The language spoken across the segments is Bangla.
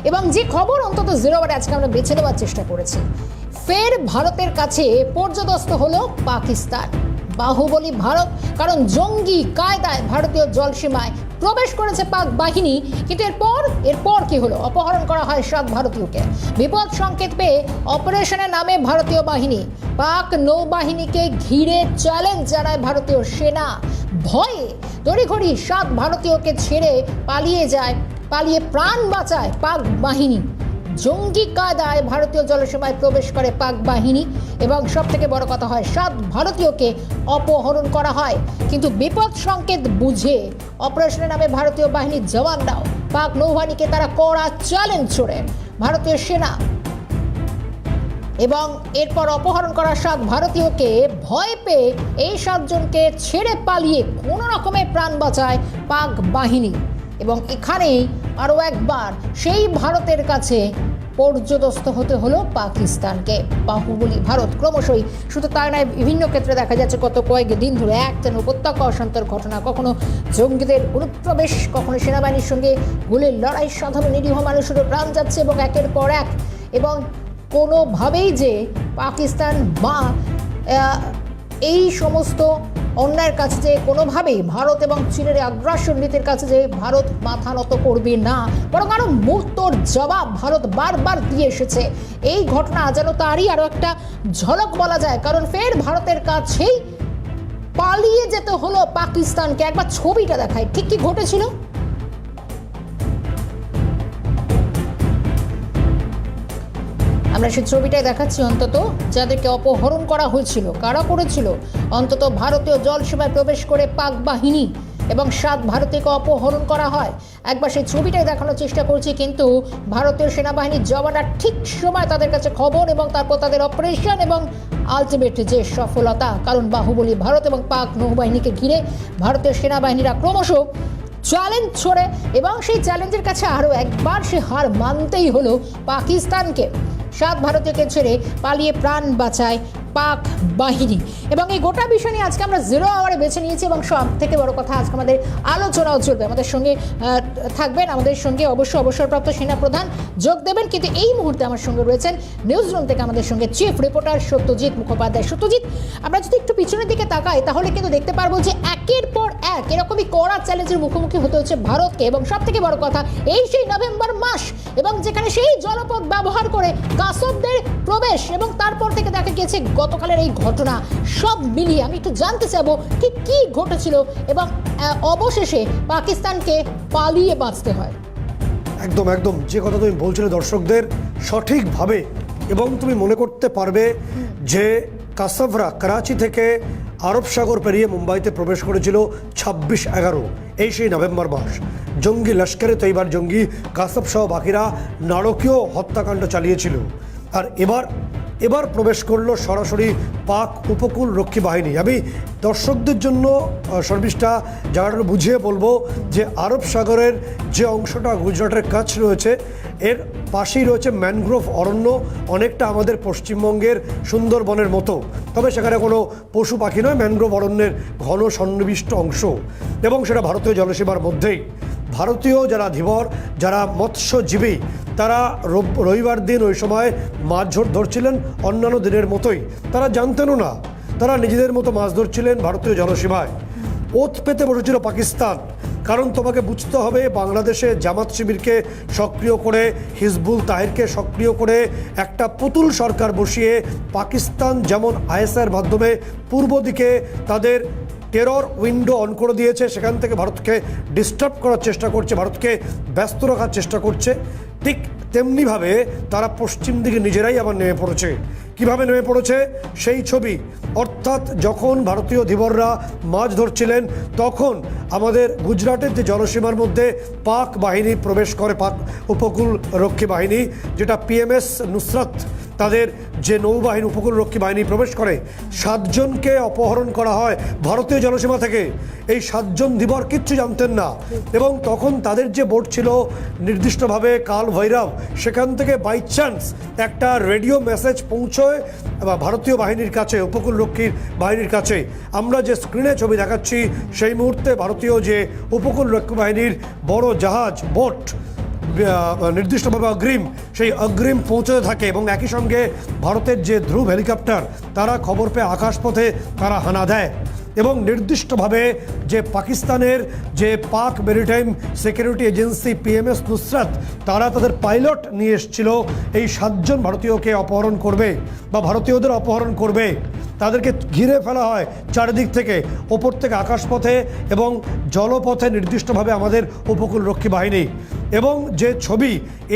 এবং যে খবর অন্তত জিরো আওয়ারে আজকে আমরা বেছে নেওয়ার চেষ্টা করেছি, ফের ভারতের কাছে পর্যদস্ত হলো পাকিস্তান। বাহুবলী ভারত, কারণ জঙ্গি কায়দায় ভারতীয় জলসীমায় প্রবেশ করেছে পাক বাহিনী। কিন্তু এরপর কি হলো? অপহরণ করা হয় 7 ভারতীয়কে। বিপদ সংকেত পেয়ে অপারেশনের নামে ভারতীয় বাহিনী পাক নৌবাহিনীকে ঘিরে চ্যালেঞ্জ জানায় ভারতীয় সেনা। ভয়ে তড়িঘড়ি 7 ভারতীয়কে ছেড়ে পালিয়ে প্রাণ বাঁচায় পাক বাহিনী। জঙ্গি কায়দায় ভারতীয় জলসীমায় প্রবেশ করে পাক বাহিনী এবং সব থেকে বড় কথা হয় 7 ভারতীয়কে অপহরণ করা হয়। কিন্তু বিপদ সংকেত বুঝে অপারেশনের নামে ভারতীয় বাহিনীর জওয়ানরাও পাক নৌবাহিনীকে তারা কড়া চ্যালেঞ্জ ছড়ে ভারতীয় সেনা। এবং এরপর অপহরণ করা 7 ভারতীয়কে ভয় পেয়ে এই 7 জনকে ছেড়ে পালিয়ে কোনো রকমে প্রাণ বাঁচায় পাক বাহিনী। এবং এখানেই আরও একবার সেই ভারতের কাছে পর্যদস্ত হতে হলো পাকিস্তানকে। বাহুবলী ভারত ক্রমশই, শুধু তাই নয়, বিভিন্ন ক্ষেত্রে দেখা যাচ্ছে গত কয়েকদিন ধরে একটানা উপত্যকা অশান্তির ঘটনা, কখনো জঙ্গিদের অনুপ্রবেশ, কখনো সেনাবাহিনীর সঙ্গে গুলির লড়াই, সাধারণ নিরীহ মানুষেরও প্রাণ যাচ্ছে এবং একের পর এক। এবং কোনোভাবেই যে পাকিস্তান বা এই সমস্ত অন্যায়ের কাছে যে কোনোভাবেই ভারত এবং চীনের আগ্রাসন নীতির কাছে যে ভারত মাথা নত করবে না, বরং আরও মুক্তর জবাব ভারত বারবার দিয়ে এসেছে। এই ঘটনা যেন তারই আরও একটা ঝলক বলা যায়, কারণ ফের ভারতের কাছেই পালিয়ে যেতে হলো পাকিস্তানকে। একবার ছবিটা দেখায়, ঠিক কি ঘটেছিল। আমরা সেই ছবিটাই দেখাচ্ছি। অন্তত যাদেরকে অপহরণ করা হয়েছিল, কারা করেছিল? অন্তত ভারতীয় জলসীমায় প্রবেশ করে পাক বাহিনী এবং 7 ভারতীয়কে অপহরণ করা হয়। একবার সেই ছবিটাই দেখানোর চেষ্টা করছি, কিন্তু ভারতীয় সেনাবাহিনীর জওয়ানরা ঠিক সময় তাদের কাছে খবর এবং তারপর তাদের অপারেশন এবং আলটিমেট যে সফলতা। কারণ বাহুবলী ভারত এবং পাক নৌবাহিনীকে ঘিরে ভারতীয় সেনাবাহিনীরা ক্রমশ চ্যালেঞ্জ ছড়ে এবং সেই চ্যালেঞ্জের কাছে আরও একবার সে হার মানতেই হলো পাকিস্তানকে। 7 ভারতীয়কে ছেড়ে পালিয়ে প্রাণ বাঁচায় পাক বাহিনী। এবং এই গোটা বিষয় নিয়ে আজকে আমরা জিরো আওয়ারে বেছে নিয়েছি এবং সব থেকে বড় কথা আজকে আমাদের আলোচনাও চলবে। আমাদের সঙ্গে থাকবেন, আমাদের সঙ্গে অবশ্যই অবসরপ্রাপ্ত সেনাপ্রধান যোগ দেবেন। কিন্তু এই মুহূর্তে আমার সঙ্গে রয়েছেন নিউজ রুম থেকে আমাদের সঙ্গে চিফ রিপোর্টার সত্যজিৎ মুখোপাধ্যায়। সত্যজিৎ, আমরা যদি একটু পিছনের দিকে তাকাই তাহলে কিন্তু দেখতে পারবো যে একের পর এক এরকমই কড়া চ্যালেঞ্জের মুখোমুখি হতে হচ্ছে ভারতকে। এবং সব থেকে বড় কথা, এই সেই নভেম্বর মাস এবং যেখানে সেই জলপথ ব্যবহার করে কাসবদের প্রবেশ এবং তারপর থেকে দেখা গিয়েছে গতকালের এই ঘটনা, সব মিলিয়ে আমি একটু জানতে চাইবো ঠিক কি ঘটেছিল এবং অবশেষে পাকিস্তানকে পালিয়ে বাঁচতে হয়। একদম একদম যে কথা তুমি বলছিলে দর্শকদের সঠিকভাবে, এবং তুমি মনে করতে পারবে যে কাসবরা করাচি থেকে আরব সাগর পেরিয়ে মুম্বাইতে প্রবেশ করেছিল 26/11, এই সেই নভেম্বর মাস। জঙ্গি লস্করে তৈবার জঙ্গি কাসব সহ বাকিরা নারকীয় হত্যাকাণ্ড চালিয়েছিল। আর এবার প্রবেশ করলো সরাসরি পাক উপকূল রক্ষী বাহিনী। আমি দর্শকদের জন্য সর্বিষ্টা জায়গাটা বুঝিয়ে বলবো যে আরব সাগরের যে অংশটা গুজরাটের কাছ রয়েছে, এর পাশেই রয়েছে ম্যানগ্রোভ অরণ্য, অনেকটা আমাদের পশ্চিমবঙ্গের সুন্দরবনের মতো। তবে সেখানে কোনো পশু পাখি নয়, ম্যানগ্রোভ অরণ্যের ঘন সন্নিবিষ্ট অংশ, এবং সেটা ভারতীয় জলসীমার মধ্যেই। ভারতীয় যারা ধীবর, যারা মৎস্যজীবী, তারা রবিবার দিন ওই সময় মাছ ধরছিলেন অন্যান্য দিনের মতোই। তারা জানতেনও না, তারা নিজেদের মতো মাছ ধরছিলেন ভারতীয় জলসীমায়। ওত পেতে বসেছিল পাকিস্তান, কারণ তোমাকে বুঝতে হবে বাংলাদেশে জামাত শিবিরকে সক্রিয় করে, হিজবুল তাহিরকে সক্রিয় করে একটা পুতুল সরকার বসিয়ে পাকিস্তান যেমন আইএসআইয়ের মাধ্যমে পূর্ব দিকে তাদের টেরর উইন্ডো অন করে দিয়েছে, সেখান থেকে ভারতকে ডিস্টার্ব করার চেষ্টা করছে, ভারতকে ব্যস্ত রাখার চেষ্টা করছে, ঠিক তেমনিভাবে তারা পশ্চিম দিকে নিজেরাই আবার নেমে পড়েছে। কিভাবে নেমে পড়েছে সেই ছবি, অর্থাৎ যখন ভারতীয় ধীবররা মাছ ধরছিলেন তখন আমাদের গুজরাটের যে জলসীমার মধ্যে পাক বাহিনী প্রবেশ করে, পাক উপকূল রক্ষী বাহিনী, যেটা পিএমএস নুসরাত, তাদের যে নৌবাহিনী উপকূল রক্ষী বাহিনী প্রবেশ করে, 7 জনকে অপহরণ করা হয় ভারতীয় জলসীমা থেকে। এই 7 জন ধীবর কিচ্ছু জানতেন না, এবং তখন তাদের যে বোট ছিল নির্দিষ্টভাবে কাল ভৈরব, সেখান থেকে বাই চান্স একটা রেডিও মেসেজ পৌঁছয় ভারতীয় বাহিনীর কাছে, উপকূল রক্ষীর বাহিনীর কাছে। আমরা যে স্ক্রিনে ছবি দেখাচ্ছি সেই মুহূর্তে ভারতীয় যে উপকূল রক্ষী বাহিনীর বড় জাহাজ, বোট, নির্দিষ্টভাবে অগ্রিম সেই অগ্রিম পৌঁছতে থাকে এবং একই সঙ্গে ভারতের যে ধ্রুব হেলিকপ্টার তারা খবর পেয়ে আকাশপথে তারা হানা দেয় এবং নির্দিষ্টভাবে যে পাকিস্তানের যে পাক maritime security agency PMS Nusrat তারা তাদের পাইলট নিয়ে এসেছিল এই 7 জন ভারতীয়কে অপহরণ করবে বা ভারতীয়দের অপহরণ করবে। তাদেরকে ঘিরে ফেলা হয় চারিদিক থেকে, ওপর থেকে আকাশপথে এবং জলপথে নির্দিষ্টভাবে আমাদের উপকূলরক্ষী বাহিনী। এবং যে ছবি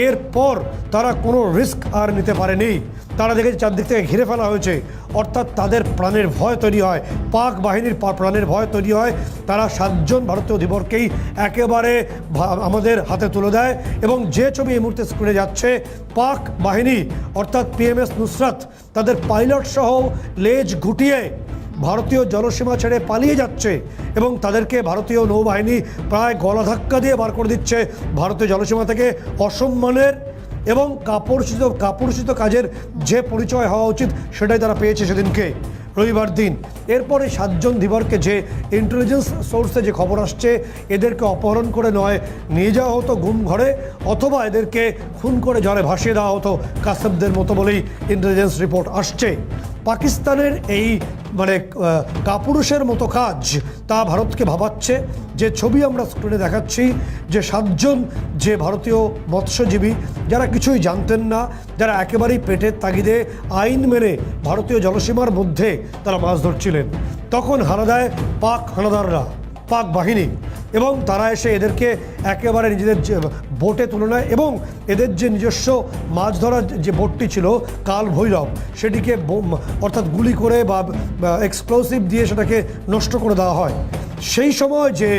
এরপর তারা কোনো রিস্ক আর নিতে পারেনি, তারা দেখেছে চারদিক থেকে ঘিরে ফেলা হয়েছে, অর্থাৎ তাদের প্রাণের ভয় তৈরি হয়, পাক বাহিনীর প্রাণের ভয় তৈরি হয়। তারা 7 জন ভারতীয় ধীবরকেই একেবারে আমাদের হাতে তুলে দেয় এবং যে ছবি এই মুহূর্তে স্ক্রিনে যাচ্ছে, পাক বাহিনী অর্থাৎ পিএমএস নুসরাত তাদের পাইলট সহ লেজ গুটিয়ে ভারতীয় জলসীমা ছেড়ে পালিয়ে যাচ্ছে এবং তাদেরকে ভারতীয় নৌবাহিনী প্রায় গলা ধাক্কা দিয়ে বার করে দিচ্ছে ভারতীয় জলসীমা থেকে। অসম্মানের এবং কাপুরুষিত কাজের যে পরিচয় হওয়া উচিত সেটাই তারা পেয়েছে সেদিনকে, রবিবার দিন। এরপরে 7 জন ধীবরকে যে ইন্টেলিজেন্স সোর্সে যে খবর আসছে, এদেরকে অপহরণ করে নয় নিয়ে যাওয়া হতো গুম ঘরে, অথবা এদেরকে খুন করে জলে ভাসিয়ে দেওয়া হতো কাসেবদের মতো বলেই ইন্টেলিজেন্স রিপোর্ট আসছে। পাকিস্তানের এই কাপুরুষের মতো কাজ তা ভারতকে ভাবাচ্ছে। যে ছবি আমরা স্ক্রিনে দেখাচ্ছি, যে 7 জন যে ভারতীয় মৎস্যজীবী যারা কিছুই জানতেন না, যারা একেবারেই পেটের তাগিদে আইন মেনে ভারতীয় জলসীমার মধ্যে তারা মাছ ধরছিলেন, তখন হানা দেয় পাক হানাদাররা, পাক বাহিনী, এবং তারা এসে এদেরকে একেবারে নিজেদের বোটে তুলে নেয় এবং এদের যে নিজস্ব মাছ ধরার যে বোটটি ছিল কাল ভৈরব, সেটিকে অর্থাৎ গুলি করে বা এক্সপ্লোসিভ দিয়ে সেটাকে নষ্ট করে দেওয়া হয়। সেই সময় যে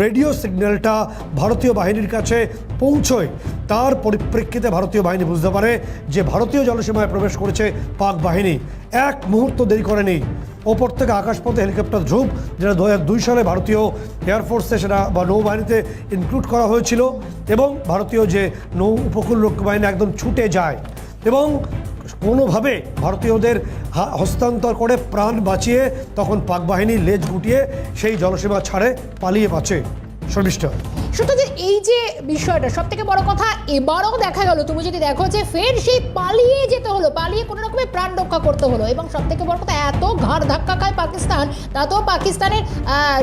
রেডিও সিগন্যালটা ভারতীয় বাহিনীর কাছে পৌঁছয়, তার পরিপ্রেক্ষিতে ভারতীয় বাহিনী বুঝতে পারে যে ভারতীয় জলসীমায় প্রবেশ করেছে পাক বাহিনী। এক মুহূর্ত দেরি করেনি, ওপর থেকে আকাশপথে হেলিকপ্টার ধ্রুব, যেটা 2002 সালে ভারতীয় এয়ারফোর্সে সেটা বা নৌবাহিনীতে ইনক্লুড করা হয়েছিল, এবং ভারতীয় যে নৌ উপকূলরক্ষী বাহিনী একদম ছুটে যায় এবং কোনোভাবে ভারতীয়দের হস্তান্তর করে প্রাণ বাঁচিয়ে তখন পাক বাহিনী লেজ গুটিয়ে সেই জলসীমা ছাড়ে পালিয়ে বাঁচে। শর্মিষ্ঠা, সত্যি এই যে বিষয়টা সব থেকে বড় কথা, এবারও দেখা গেল, তুমি যদি দেখো যে ফের সেই পালিয়ে যেতে হলো, পালিয়ে কোনো রকমের প্রাণ রক্ষা করতে হলো, এবং সব থেকে বড় কথা এত ঘাড় ধাক্কা খায় পাকিস্তান, তাতেও পাকিস্তানের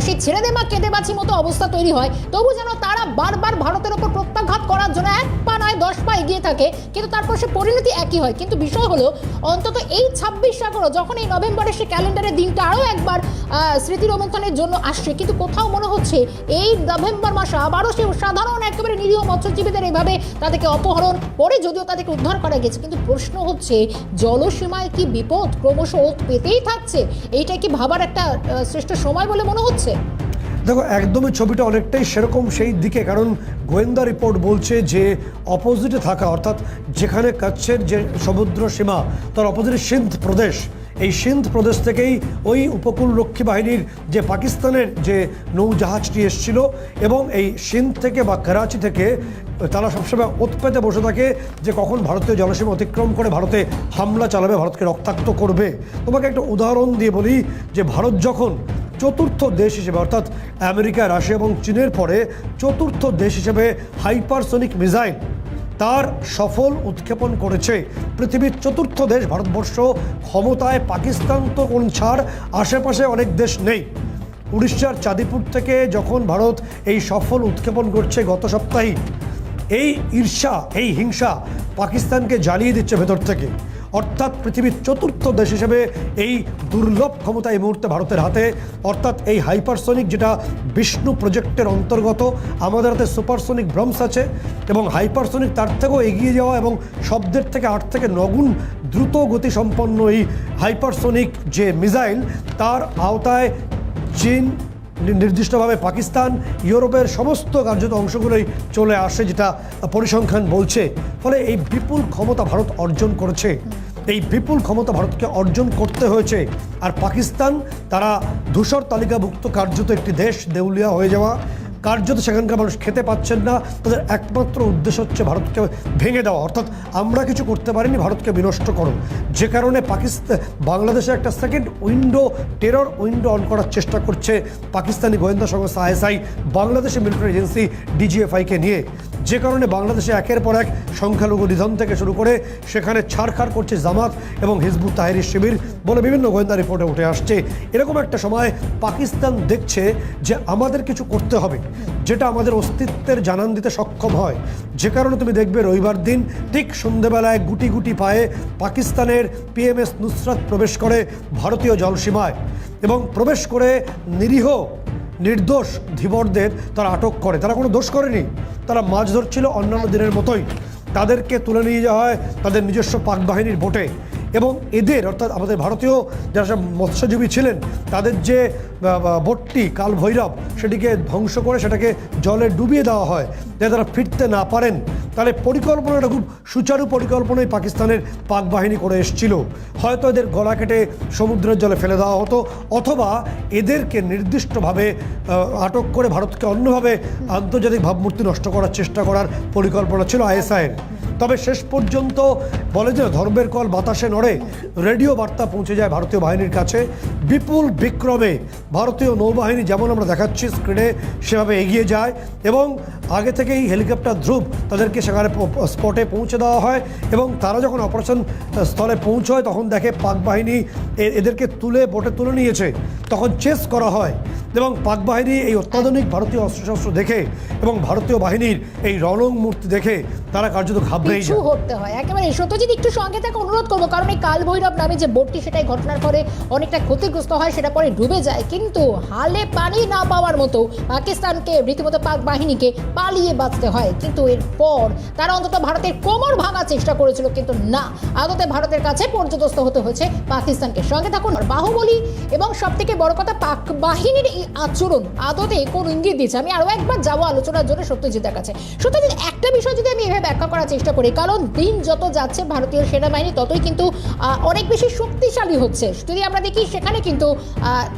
সেই ছেড়ে দেমা কেঁদে বাঁচি মতো অবস্থা তৈরি হয়, তবু যেন তারা বারবার ভারতের ওপর প্রত্যাঘাত করার জন্য 1 পা নয় 10 পা এগিয়ে থাকে, কিন্তু তারপর সে পরিণতি একই হয়। কিন্তু বিষয় হলো অন্তত এই 26 সাগর যখন এই নভেম্বরের সে ক্যালেন্ডারের দিনটা আরও একবার স্মৃতি রোমন্থনের জন্য আসছে, কিন্তু কোথাও মনে হচ্ছে এই নভেম্বর মাসে আবারও সে সাধারণ একেবারে নিরীহ মৎস্যজীবীদের এইভাবে তাদেরকে অপহরণ করে, যদিও তাদেরকে উদ্ধার করা গেছে, কিন্তু প্রশ্ন হচ্ছে জলসীমায় কি বিপদ ক্রমশ ওত পেতেই থাকছে? এইটা কি ভাবার একটা শ্রেষ্ঠ সময় বলে মনে হচ্ছে? দেখো, একদমই ছবিটা অনেকটাই সেরকম সেই দিকে, কারণ গোয়েন্দা রিপোর্ট বলছে যে অপোজিটে থাকা, অর্থাৎ যেখানে কচ্ছের যে সমুদ্র সীমা তার অপোজিটে সিন্ধ প্রদেশ, এই সিন্ধ প্রদেশ থেকেই ওই উপকূলরক্ষী বাহিনীর যে পাকিস্তানের যে নৌজাহাজটি এসেছিল, এবং এই সিন্ধ থেকে বা করাচি থেকে তারা সবসময় ওত পেতে বসে থাকে যে কখন ভারতীয় জলসীমা অতিক্রম করে ভারতে হামলা চালাবে, ভারতকে রক্তাক্ত করবে। তোমাকে একটা উদাহরণ দিয়ে বলি যে ভারত যখন চতুর্থ দেশ হিসেবে, অর্থাৎ আমেরিকা, রাশিয়া এবং চীনের পরে চতুর্থ দেশ হিসেবে হাইপারসোনিক মিসাইল তার সফল উৎক্ষেপণ করেছে, পৃথিবীর চতুর্থ দেশ ভারতবর্ষ, ক্ষমতায় পাকিস্তান তো কোন ছাড়, আশেপাশে অনেক দেশ নেই। উড়িষ্যার চাঁদিপুর থেকে যখন ভারত এই সফল উৎক্ষেপণ করছে গত সপ্তাহে, এই ঈর্ষা, এই হিংসা পাকিস্তানকে জ্বালিয়ে দিচ্ছে ভেতর থেকে। অর্থাৎ পৃথিবীর চতুর্থ দেশ হিসেবে এই দুর্লভ ক্ষমতা এই মুহূর্তে ভারতের হাতে, অর্থাৎ এই হাইপারসোনিক, যেটা বিষ্ণু প্রজেক্টের অন্তর্গত। আমাদের হাতে সুপারসোনিক ব্রহ্মস আছে এবং হাইপারসোনিক তার থেকেও এগিয়ে যাওয়া এবং শব্দের থেকে 8 থেকে 9 গুণ দ্রুত গতি সম্পন্ন এই হাইপারসোনিক যে মিসাইল, তার আওতায় চীন, নির্দিষ্টভাবে পাকিস্তান, ইউরোপের সমস্ত কার্যত অংশগুলোই চলে আসে, যেটা পরিসংখ্যান বলছে। ফলে এই বিপুল ক্ষমতা ভারত অর্জন করেছে, এই বিপুল ক্ষমতা ভারতকে অর্জন করতে হয়েছে। আর পাকিস্তান তারা ধূসর তালিকাভুক্ত কার্যত একটি দেশ, দেউলিয়া হয়ে যাওয়া, কার্যত সেখানকার মানুষ খেতে পাচ্ছেন না। তাদের একমাত্র উদ্দেশ্য হচ্ছে ভারতকে ভেঙে দেওয়া, অর্থাৎ আমরা কিছু করতে পারিনি, ভারতকে বিনষ্ট করো। যে কারণে বাংলাদেশে একটা second window, terror window on করার চেষ্টা করছে পাকিস্তানি গোয়েন্দা সংস্থা ISI, বাংলাদেশি মিলিটারি এজেন্সি DGFI-কে নিয়ে, যে কারণে বাংলাদেশে একের পর এক সংখ্যালঘু নিধন থেকে শুরু করে সেখানে ছাড়খাড় করছে জামাত এবং হিজবুত তাহরির শিবির বলে বিভিন্ন গোয়েন্দা রিপোর্টে উঠে আসছে। এরকম একটা সময় পাকিস্তান দেখছে যে আমাদের কিছু করতে হবে যেটা আমাদের অস্তিত্বের জানান দিতে সক্ষম হয়, যে কারণে তুমি দেখবে রবিবার দিন ঠিক সন্ধ্যেবেলায় গুটি গুটি পায়ে পাকিস্তানের পিএমএস নুসরাত প্রবেশ করে ভারতীয় জলসীমায় এবং প্রবেশ করে নিরীহ নির্দোষ ধীবরদের তারা আটক করে। তারা কোনো দোষ করেনি, তারা মাছ ধরছিল অন্যান্য দিনের মতোই। তাদেরকে তুলে নিয়ে যাওয়া হয় তাদের নিজস্ব পাক বাহিনীর বোটে এবং এদের অর্থাৎ আমাদের ভারতীয় যারা সব মৎস্যজীবী ছিলেন তাদের যে বোটটি কাল ভৈরব সেটিকে ধ্বংস করে সেটাকে জলে ডুবিয়ে দেওয়া হয় যাতে তারা ফিরতে না পারেন। তাহলে পরিকল্পনাটা খুব সুচারু পরিকল্পনাই পাকিস্তানের পাক বাহিনী করে এসেছিল। হয়তো এদের গলা কেটে সমুদ্রের জলে ফেলে দেওয়া হতো অথবা এদেরকে নির্দিষ্টভাবে আটক করে ভারতকে অন্যভাবে আন্তর্জাতিক ভাবমূর্তি নষ্ট করার চেষ্টা করার পরিকল্পনা ছিল আইএসআইয়ের। তবে শেষ পর্যন্ত বলে যে ধর্মের কল বাতাসে নড়ে, রেডিও বার্তা পৌঁছে যায় ভারতীয় বাহিনীর কাছে। বিপুল বিক্রমে ভারতীয় নৌবাহিনী যেমন আমরা দেখাচ্ছি স্ক্রিনে সেভাবে এগিয়ে যায় এবং আগে থেকেই হেলিকপ্টার ধ্রুব তাদেরকে সেখানে স্পটে পৌঁছে দেওয়া হয় এবং তারা যখন অপারেশন স্থলে পৌঁছয় তখন দেখে পাক বাহিনী এদেরকে তুলে বোটে তুলে নিয়েছে। তখন চেস করা হয় এবং পাক বাহিনী এই অত্যাধুনিক ভারতীয় অস্ত্রশস্ত্র দেখে এবং ভারতীয় বাহিনীর এই রণং মূর্তি দেখে তারা কার্যত ঘাবড়েই যায়। হতে হয় একেবারে। সত্যজিৎ একটু সঙ্গে থেকে অনুরোধ করবো, কারণ এই কাল ভৈরব নামে যে বোটটি সেটাই ঘটনার পরে অনেকটা ক্ষতিগ্রস্ত হয়, সেটা পরে ডুবে যায়, কিন্তু হালে পানি না পাওয়ার মতো পাকিস্তানকে রীতিমতো পাক বাহিনীকে পালিয়ে বাঁচতে হয়। কিন্তু এরপর তারা অন্তত ভারতের কোমর ভাঙার চেষ্টা করেছিল, কিন্তু না, আদতে ভারতের কাছে পর্যদস্ত হতে হয়েছে পাকিস্তানকে। সঙ্গে থাকুন। বাহুবলী এবং সব থেকে বড় কথা পাক বাহিনীর এই আচরণ আদতে কোন ইঙ্গিত দিচ্ছে। আমি আরো একবার যাবো আলোচনার জন্য সত্যজিতের কাছে। সত্যজিৎ, একটা বিষয় যদি আমি এভাবে ব্যাখ্যা করার চেষ্টা করি, কারণ দিন যত যাচ্ছে ভারতীয় সেনাবাহিনী ততই কিন্তু অনেক বেশি শক্তিশালী হচ্ছে। যদি আমরা দেখি সেখানে কিন্তু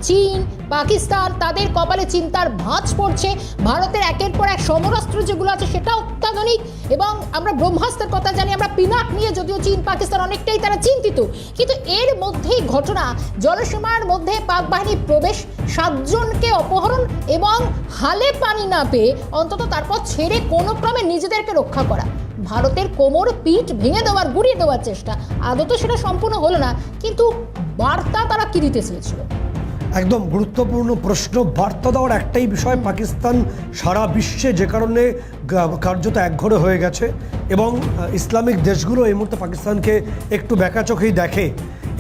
চীন, পাকিস্তান তাদের কপালে চিন্তার ভাঁজ পড়ছে। ভারতের একের পর এক সমরাস্ত্র যেগুলো আছে সেটা অত্যাধুনিক এবং আমরা ব্রহ্মাস্ত্রের কথা জানি। আমরা পিনাক নিয়ে যদিও চীন পাকিস্তান অনেকটাই তারা চিন্তিত, কিন্তু এর মধ্যেই ঘটনা জলসীমার মধ্যে পাক বাহিনী প্রবেশ, 7 জনকে অপহরণ এবং হালে পানি না পেয়ে অন্তত তারপর ছেড়ে কোনো ক্রমে নিজেদেরকে রক্ষা করা। ভারতের কোমর পিঠ ভেঙে দেওয়ার, গুড়িয়ে দেওয়ার চেষ্টা। আদৌ সেটা সম্পূর্ণ হলো না, কিন্তু বার্তা তারা কি দিতে চেয়েছিল? একদম গুরুত্বপূর্ণ প্রশ্ন। বার্তা দেওয়ার একটাই বিষয়, পাকিস্তান সারা বিশ্বে যে কারণে কার্যত একঘরে হয়ে গেছে এবং ইসলামিক দেশগুলো এই মুহূর্তে পাকিস্তানকে একটু ব্যাকা চোখেই দেখে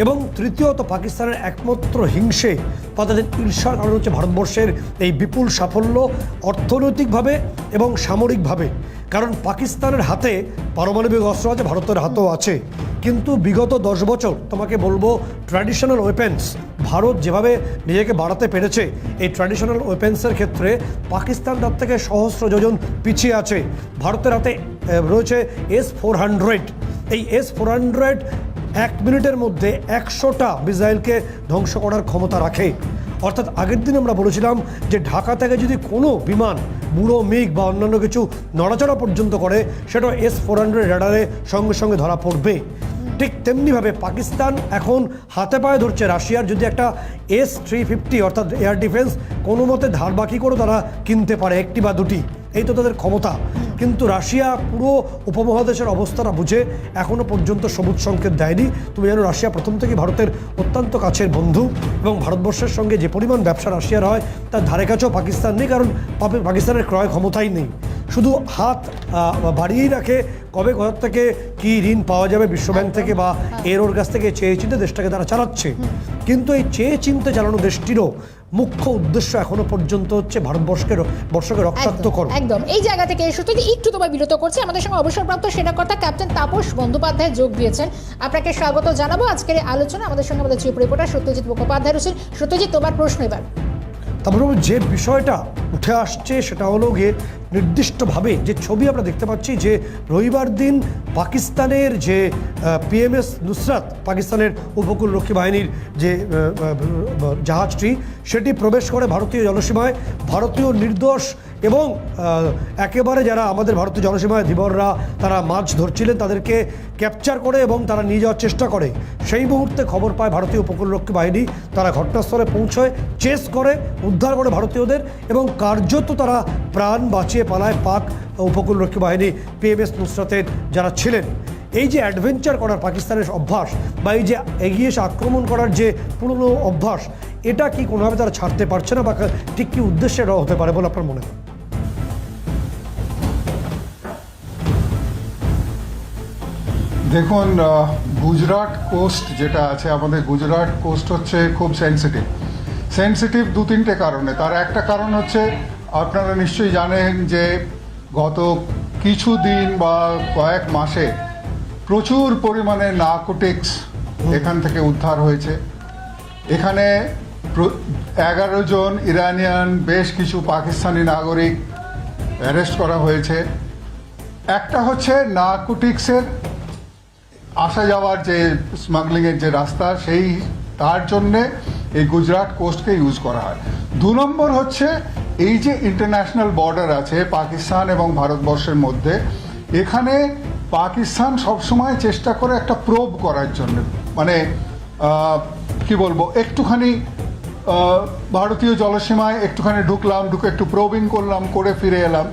এবং তৃতীয়ত পাকিস্তানের একমাত্র হিংসে বা তাদের ঈর্ষার কারণ হচ্ছে ভারতবর্ষের এই বিপুল সাফল্য অর্থনৈতিকভাবে এবং সামরিকভাবে। কারণ পাকিস্তানের হাতে পারমাণবিক অস্ত্র আছে, ভারতের হাতেও আছে, কিন্তু বিগত 10 বছর তোমাকে বলবো ট্র্যাডিশনাল ওয়েপেন্স ভারত যেভাবে নিজেকে বাড়াতে পেরেছে, এই ট্র্যাডিশনাল ওয়েপেন্সের ক্ষেত্রে পাকিস্তান তার থেকে সহস্র যোজন পিছিয়ে আছে। ভারতের হাতে রয়েছে S-400। এই S-400 1 মিনিটের মধ্যে 100টা মিসাইলকে ধ্বংস করার ক্ষমতা রাখে। অর্থাৎ আগের দিন আমরা বলেছিলাম যে ঢাকা থেকে যদি কোনো বিমান বুড়ো মিগ বা অন্যান্য কিছু নড়াচড়া পর্যন্ত করে সেটা S-400 রেডারে সঙ্গে সঙ্গে ধরা পড়বে। ঠিক তেমনিভাবে পাকিস্তান এখন হাতে পায়ে ধরছে রাশিয়ার যদি একটা S-350 অর্থাৎ এয়ার ডিফেন্স কোনো মতে ধার বাকি করে তারা কিনতে পারে, 1টি বা 2টি, এই তো তাদের ক্ষমতা। কিন্তু রাশিয়া পুরো উপমহাদেশের অবস্থাটা বুঝে এখনও পর্যন্ত সবুজ সংকেত দেয়নি। তুমি জানো রাশিয়া প্রথম থেকেই ভারতের অত্যন্ত কাছের বন্ধু এবং ভারতবর্ষের সঙ্গে যে পরিমাণ ব্যবসা রাশিয়ার হয় তার ধারে কাছেও পাকিস্তান নেই, কারণ পাকিস্তানের ক্রয় ক্ষমতাই নেই। শুধু হাত বাড়িয়েই রাখে কবে কোথার থেকে কী ঋণ পাওয়া যাবে বিশ্বব্যাংক থেকে বা ওর কাছ থেকে চেয়ে চিনতে দেশটাকে তারা চালাচ্ছে। কিন্তু এই চেয়ে চিনতে চালানো দেশটিরও মুখ্য উদ্দেশ্য এখনো পর্যন্ত হচ্ছে ভারতবর্ষকে রক্তাক্ত করা। একদম এই জায়গা থেকে সত্যি একটু তোমায় বিরত করছে। আমাদের সঙ্গে অবসরপ্রাপ্ত সেনাকর্তা ক্যাপ্টেন তাপস বন্দ্যোপাধ্যায় যোগ দিয়েছেন। আপনাকে স্বাগত জানাবো আজকের আলোচনা। আমাদের সঙ্গে আমাদের চিফ রিপোর্টার সত্যজিৎ মুখোপাধ্যায় রয়েছেন। সত্যজিৎ, তোমার প্রশ্ন এবার। তারপরে যে বিষয়টা উঠে আসছে সেটা হলো গিয়ে নির্দিষ্টভাবে যে ছবি আমরা দেখতে পাচ্ছি যে রবিবার দিন পাকিস্তানের যে পিএমএস নুসরাত, পাকিস্তানের উপকূলরক্ষী বাহিনীর যে জাহাজটি, সেটি প্রবেশ করে ভারতীয় জলসীমায়। ভারতীয় নির্দোষ এবং একেবারে যারা আমাদের ভারতীয় জলসীমায় ধীবররা তারা মাছ ধরছিলেন তাদেরকে ক্যাপচার করে এবং তারা নিয়ে যাওয়ার চেষ্টা করে। সেই মুহূর্তে খবর পায় ভারতীয় উপকূলরক্ষী বাহিনী, তারা ঘটনাস্থলে পৌঁছয়, চেস করে উদ্ধার করে ভারতীয়দের এবং কার্যত তারা প্রাণ বাঁচিয়ে পালায় পাক উপকূলরক্ষী বাহিনী পিএমএস নুসরাতের যারা ছিলেন। এই যে অ্যাডভেঞ্চার করার পাকিস্তানের অভ্যাস বা এই যে এগিয়ে এসে আক্রমণ করার যে পুরনো অভ্যাস, এটা কি কোনোভাবে তারা ছাড়তে পারছে না বা ঠিক কী উদ্দেশ্যে এটা হতে পারে বলে আপনার মনে হয়? দেখুন, গুজরাট কোস্ট যেটা আছে, আমাদের গুজরাট কোস্ট হচ্ছে খুব সেন্সিটিভ 2-3টে কারণে। তার একটা কারণ হচ্ছে, আপনারা নিশ্চয়ই জানেন যে গত কিছু দিন বা কয়েক মাসে প্রচুর পরিমাণে নার্কোটিক্স এখান থেকে উদ্ধার হয়েছে। এখানে 11 জন ইরানিয়ান, বেশ কিছু পাকিস্তানি নাগরিক অ্যারেস্ট করা হয়েছে। একটা হচ্ছে নার্কোটিক্সের আসা যাওয়ার যে স্মাগলিংয়ের যে রাস্তা, তার জন্যে এই গুজরাট কোস্টকে ইউজ করা হয়। 2 নম্বর হচ্ছে এই যে ইন্টারন্যাশনাল বর্ডার আছে পাকিস্তান এবং ভারতবর্ষের মধ্যে, এখানে পাকিস্তান সবসময় চেষ্টা করে একটা প্রোব করার জন্য, মানে কি বলবো, একটুখানি ভারতীয় জলসীমায় একটুখানি ঢুকে একটু প্রোবিং করলাম, করে ফিরে এলাম।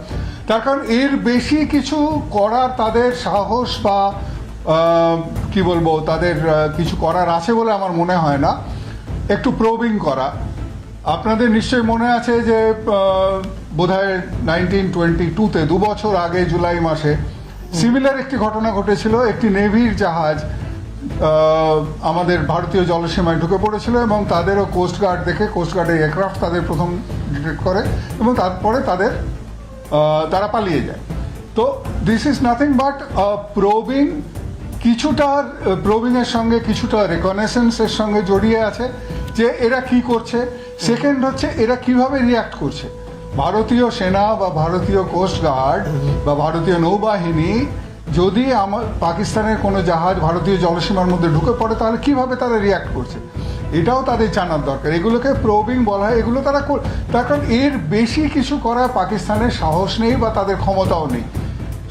তার কারণ এর বেশি কিছু করার তাদের সাহস বা কি বলবো, তাদের কিছু করার আছে বলে আমার মনে হয় না। একটু প্রোবিং করা। আপনাদের নিশ্চয়ই মনে আছে যে বোধহয় 1922-তে 2 বছর আগে জুলাই মাসে সিমিলার একটি ঘটনা ঘটেছিল। একটি নেভির জাহাজ আমাদের ভারতীয় জলসীমায় ঢুকে পড়েছিল এবং তাদেরও কোস্টগার্ড দেখে, কোস্টগার্ডের এয়ারক্রাফট তাদের প্রথম ডিটেক্ট করে এবং তারপরে তারা পালিয়ে যায়। তো this is nothing but probing. কিছুটা প্রোবিংয়ের সঙ্গে কিছুটা রেকনেসেন্সের সঙ্গে জড়িয়ে আছে যে এরা কি করছে। সেকেন্ড হচ্ছে এরা কিভাবে রিয়াক্ট করছে। ভারতীয় সেনা বা ভারতীয় কোস্টগার্ড বা ভারতীয় নৌবাহিনী যদি পাকিস্তানের কোনো জাহাজ ভারতীয় জলসীমার মধ্যে ঢুকে পড়ে, তাহলে কিভাবে তারা রিয়াক্ট করছে, এটাও তাদের জানার দরকার। এগুলোকে প্রোবিং বলা হয়। এগুলো তার কারণ এর বেশি কিছু করার পাকিস্তানের সাহস নেই বা তাদের ক্ষমতাও নেই।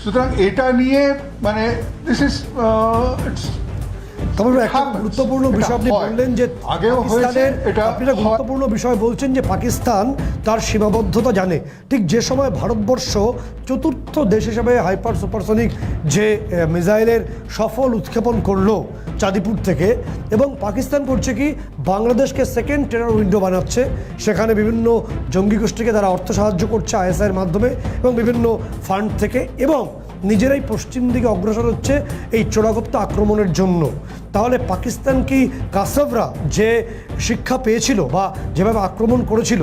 সুতরাং এটা নিয়ে মানে দিস ইজ তবে একটা গুরুত্বপূর্ণ বিষয় আপনি বললেন যে পাকিস্তানের, আপনি একটা গুরুত্বপূর্ণ বিষয় বলছেন যে পাকিস্তান তার সীমাবদ্ধতা জানে। ঠিক যে সময় ভারতবর্ষ চতুর্থ দেশ হিসেবে হাইপার সুপারসনিক যে মিসাইলের সফল উৎক্ষেপণ করলো চাঁদিপুর থেকে, এবং পাকিস্তান করছে কি, বাংলাদেশকে সেকেন্ড টেরর উইন্ডো বানাচ্ছে। সেখানে বিভিন্ন জঙ্গি গোষ্ঠীকে তারা অর্থ সাহায্য করছে আইএসআইয়ের মাধ্যমে এবং বিভিন্ন ফান্ড থেকে, এবং নিজেরাই পশ্চিম দিকে অগ্রসর হচ্ছে এই চোরাগোপ্তা আক্রমণের জন্য। তাহলে পাকিস্তান কি কাসাভরা যে শিক্ষা পেয়েছিল বা যেভাবে আক্রমণ করেছিল,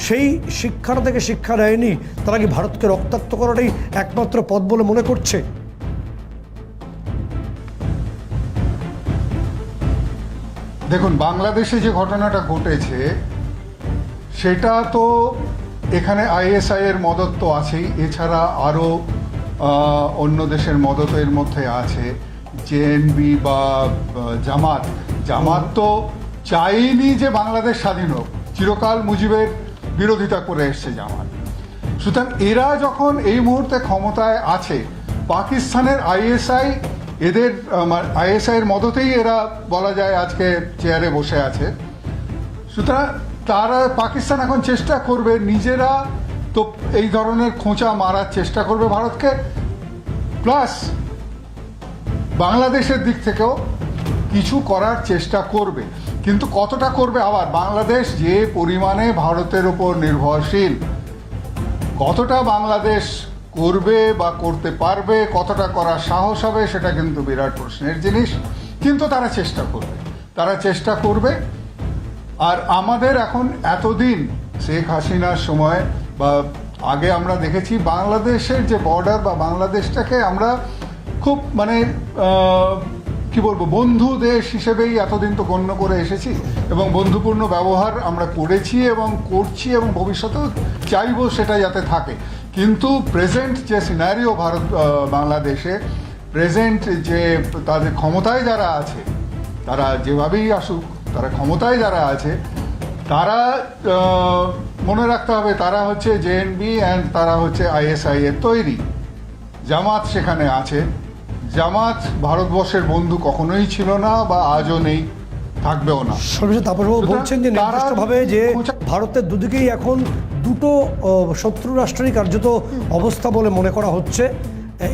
সেই শিক্ষাটা থেকে শিক্ষা নেয়নি? তারা কি ভারতকে রক্তাক্ত করাটাই একমাত্র পথ বলে মনে করছে? দেখুন, বাংলাদেশে যে ঘটনাটা ঘটেছে সেটা তো এখানে আইএসআই এর মদত তো আছেই, এছাড়া আরও অন্য দেশের মদত এর মধ্যে আছে। জেএনবি বা জামাত তো চাইনি যে বাংলাদেশ স্বাধীন হোক, চিরকাল মুজিবের বিরোধিতা করে এসছে জামাত। সুতরাং এরা যখন এই মুহূর্তে ক্ষমতায় আছে, পাকিস্তানের আইএসআইয়ের মদতেই এরা বলা যায় আজকে চেয়ারে বসে আছে। সুতরাং পাকিস্তান এখন চেষ্টা করবে, নিজেরা তো এই ধরনের খোঁচা মারার চেষ্টা করবে ভারতকে, প্লাস বাংলাদেশের দিক থেকেও কিছু করার চেষ্টা করবে। কিন্তু কতটা করবে, আবার বাংলাদেশ যে পরিমাণে ভারতের উপর নির্ভরশীল, কতটা বাংলাদেশ করবে বা করতে পারবে, কতটা করার সাহস হবে, সেটা কিন্তু বিরাট প্রশ্নের জিনিস। কিন্তু তারা চেষ্টা করবে। আর আমাদের এখন এতদিন শেখ হাসিনার সময় বা আগে আমরা দেখেছি বাংলাদেশের যে বর্ডার বা বাংলাদেশটাকে আমরা খুব মানে কি বলবো, বন্ধু দেশ হিসেবেই এতদিন তো গণ্য করে এসেছি এবং বন্ধুপূর্ণ ব্যবহার আমরা করেছি এবং করছি এবং ভবিষ্যতেও চাইবো সেটা যাতে থাকে। কিন্তু প্রেজেন্ট যে সিনারিও বাংলাদেশে, প্রেজেন্ট যে তাদের ক্ষমতায় যারা আছে, তারা যেভাবেই আসুক, তারা ক্ষমতায় যারা আছে, তারা মনে রাখতে হবে তারা হচ্ছে জেএনবি অ্যান্ড তারা হচ্ছে আইএসআই এর তৈরি। জামাত সেখানে আছে। জামাত ভারতবর্ষের বন্ধু কখনোই ছিল না বা আজও নেই, থাকবেও না। সর্বশেষ তাপসবাবু বলছেন যে তারা- নির্দিষ্টভাবে যে ভারতের দুদিকেই এখন দুটো শত্রু রাষ্ট্রেরই কার্যত অবস্থা বলে মনে করা হচ্ছে,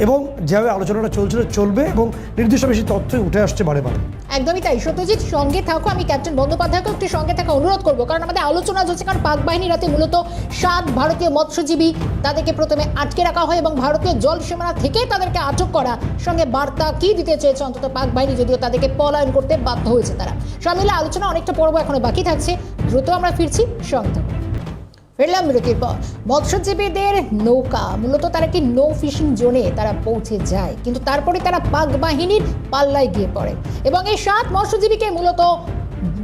এবং যেভাবে আলোচনাটা চলবে এবং নির্দিষ্ট বেশি তথ্যই উঠে আসছে বারে বারে। একদমই তাই। সত্যজিৎ, সঙ্গে থাকো। আমি ক্যাপ্টেন বন্দ্যোপাধ্যায়কে একটু সঙ্গে থাকা অনুরোধ করবো, কারণ আমাদের আলোচনা চলছে। কারণ পাক বাহিনী রাতে মূলত 7 ভারতীয় মৎস্যজীবী তাদেরকে প্রথমে আটকে রাখা হয় এবং ভারতীয় জল সীমানা থেকে তাদেরকে আটক করা। সঙ্গে বার্তা কি দিতে চেয়েছে অন্তত পাক বাহিনী, যদিও তাদেরকে পলায়ন করতে বাধ্য হয়েছে তারা। সব মিলে আলোচনা অনেকটা পর্ব এখনো বাকি থাকছে। দ্রুত আমরা ফিরছি, সঙ্গে ফিরলাম বিরতির পর। মৎস্যজীবীদের নৌকা মূলত তারা কি নো ফিশিং জোনে তারা পৌঁছে যায়, কিন্তু তারপরে তারা পাক বাহিনীর পাল্লায় গিয়ে পড়ে এবং এই 7 মৎস্যজীবীকে মূলত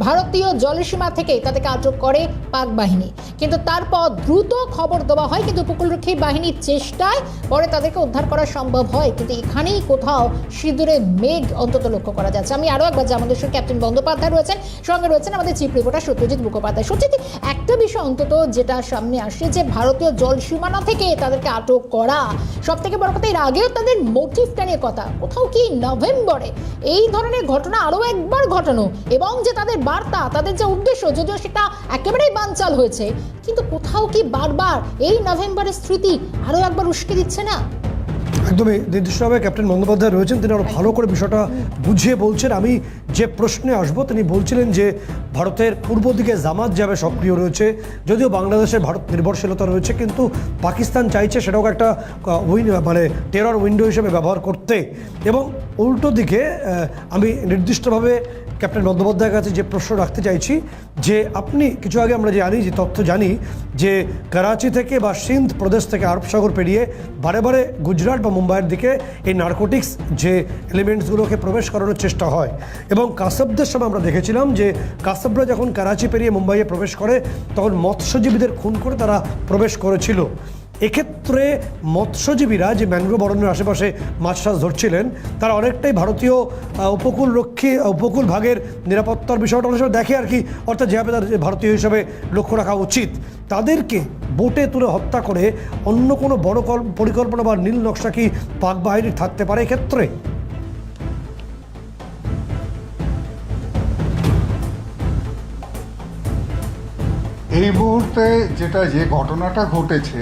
ভারতীয় জলসীমা থেকে তাদেরকে আটক করে পাক বাহিনী। কিন্তু তারপর দ্রুত খবর দেওয়া হয়, কিন্তু উপকূলরক্ষী বাহিনীর চেষ্টায় পরে তাদেরকে উদ্ধার করা সম্ভব হয়। কিন্তু এখানেই কোথাও সিঁদুরে মেঘ অন্তত লক্ষ্য করা যাচ্ছে। আমি আরও একবার যে আমাদের সঙ্গে ক্যাপ্টেন বন্দ্যোপাধ্যায় রয়েছেন, সঙ্গে রয়েছেন আমাদের চিফ রিপোর্টার সত্যজিৎ মুখোপাধ্যায়। সত্যজিৎ, একটা বিষয় অন্তত যেটা সামনে আসছে, যে ভারতীয় জল সীমানা থেকে তাদেরকে আটক করা, সব থেকে বড় কথা এর আগেও তাদের মোটিভটা নিয়ে কথা, কোথাও কি নভেম্বরে এই ধরনের ঘটনা আরও একবার ঘটানো, এবং যে তাদের বার্তা, তাদের যে উদ্দেশ্য, যদিও সেটা একেবারেই বানচাল হয়েছে, কিন্তু কোথাও কি বারবার এই নভেম্বরের স্মৃতি আরও একবার উস্কে দিচ্ছে না? একদমই নির্দিষ্টভাবে ক্যাপ্টেন বন্দ্যোপাধ্যায় রয়েছেন, তিনি আরও ভালো করে বিষয়টা বুঝিয়ে বলছেন। আমি যে প্রশ্নে আসব, তিনি বলছিলেন যে ভারতের পূর্ব দিকে জামাত যাবে সক্রিয় রয়েছে, যদিও বাংলাদেশের ভারত নির্ভরশীলতা রয়েছে, কিন্তু পাকিস্তান চাইছে সেটাও একটা মানে টেরর উইন্ডো হিসেবে ব্যবহার করতে। এবং উল্টো দিকে আমি নির্দিষ্টভাবে ক্যাপ্টেন বন্দ্যোপাধ্যায়ের কাছে যে প্রশ্ন রাখতে চাইছি, যে আপনি কিছু আগে আমরা যে তথ্য জানি যে করাচি থেকে বা সিন্ধ প্রদেশ থেকে আরব সাগর পেরিয়ে বারে বারে গুজরাট বা মুম্বাইয়ের দিকে এই নার্কোটিক্স যে এলিমেন্টসগুলোকে প্রবেশ করানোর চেষ্টা হয়। এবং কাসবদের সময় আমরা দেখেছিলাম যে কাসবরা যখন করাচি পেরিয়ে মুম্বাইয়ে প্রবেশ করে, তখন মৎস্যজীবীদের খুন করে তারা প্রবেশ করেছিল। এক্ষেত্রে মৎস্যজীবীরা যে ম্যানগ্রোভ অরণ্যের আশেপাশে মাছ টাছ ধরছিলেন, তারা অনেকটাই ভারতীয় উপকূল ভাগের নিরাপত্তার বিষয়টা অনেক সময় দেখে আর কি, অর্থাৎ যেভাবে তাদের ভারতীয় হিসাবে লক্ষ্য রাখা উচিত। তাদেরকে বোটে তুলে হত্যা করে অন্য কোনো বড় পরিকল্পনা বা নীল নকশা কি পাক বাহিনীর থাকতে পারে এক্ষেত্রে? এই মুহূর্তে যে ঘটনাটা ঘটেছে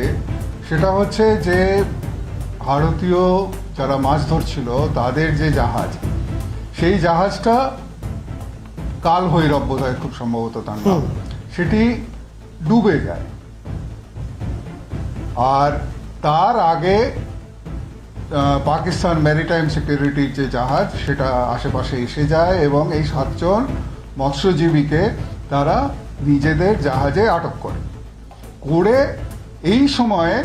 সেটা হচ্ছে যে ভারতীয় যারা মাছ ধরছিল তাদের যে জাহাজ, সেই জাহাজটা কাল ভৈরব বোধহয় খুব সম্ভবত তার নাম, সেটি ডুবে যায়। আর তার আগে পাকিস্তান ম্যারিটাইম সিকিউরিটির যে জাহাজ সেটা আশেপাশে এসে যায় এবং এই 7 জন মৎস্যজীবীকে তারা নিজেদের জাহাজে আটক করে এই সময়ে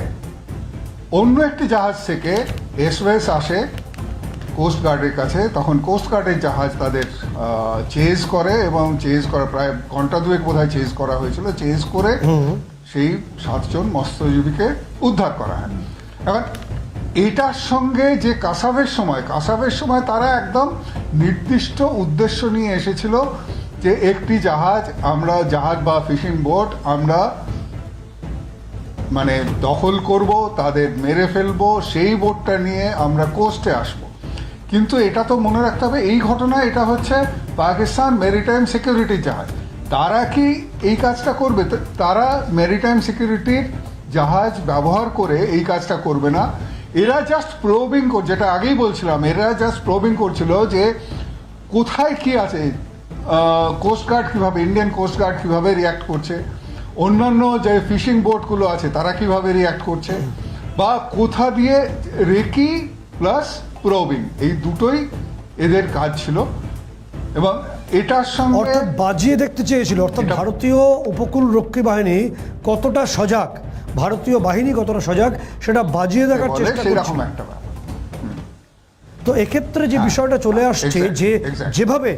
অন্য একটি জাহাজ থেকে এসওএস আসে কোস্টগার্ডের কাছে। তখন কোস্টগার্ডের জাহাজ তাদের চেজ করে এবং চেজ করা প্রায় ঘন্টা দুয়েক বোধহয় চেজ করা হয়েছিল। চেজ করে সেই 7 জন মৎস্যজীবীকে উদ্ধার করা হয়। এখন এটার সঙ্গে যে কাসাবের সময় তারা একদম নির্দিষ্ট উদ্দেশ্য নিয়ে এসেছিল যে একটি জাহাজ বা ফিশিং বোট আমরা মানে দখল করব, তাদের মেরে ফেলবো, সেই বোটটা নিয়ে আমরা কোস্টে আসব। কিন্তু এটা তো মনে রাখতে হবে, এই ঘটনা এটা হচ্ছে পাকিস্তান মেরিটাইম সিকিউরিটির জাহাজ। তারা কি এই কাজটা করবে? তারা মেরিটাইম সিকিউরিটির জাহাজ ব্যবহার করে এই কাজটা করবে না। এরা জাস্ট প্রোবিং, যেটা আগেই বলছিলাম, এরা জাস্ট প্রোবিং করছিল যে কোথায় কি আছে, কোস্টগার্ড কীভাবে, ইন্ডিয়ান কোস্টগার্ড কীভাবে রিয়্যাক্ট করছে, অন্যান্য যে ফিশিং বোটগুলো আছে তারা কিভাবে রিয়্যাক্ট করছে, বা কোথা দিয়ে রেকি প্লাস প্রোবিং, এই দুটোই এদের কাজ ছিল। এবং এটার সঙ্গে অর্থাৎ বাজিয়ে দেখতে চেয়েছিল, অর্থাৎ ভারতীয় উপকূল রক্ষী বাহিনী কতটা সজাগ, ভারতীয় বাহিনী কতটা সজাগ সেটা বাজিয়ে দেখার চেষ্টা করছে। সেরকম একটা ব্যাপার। তো এক্ষেত্রে যে বিষয়টা চলে আসছে যে যেভাবে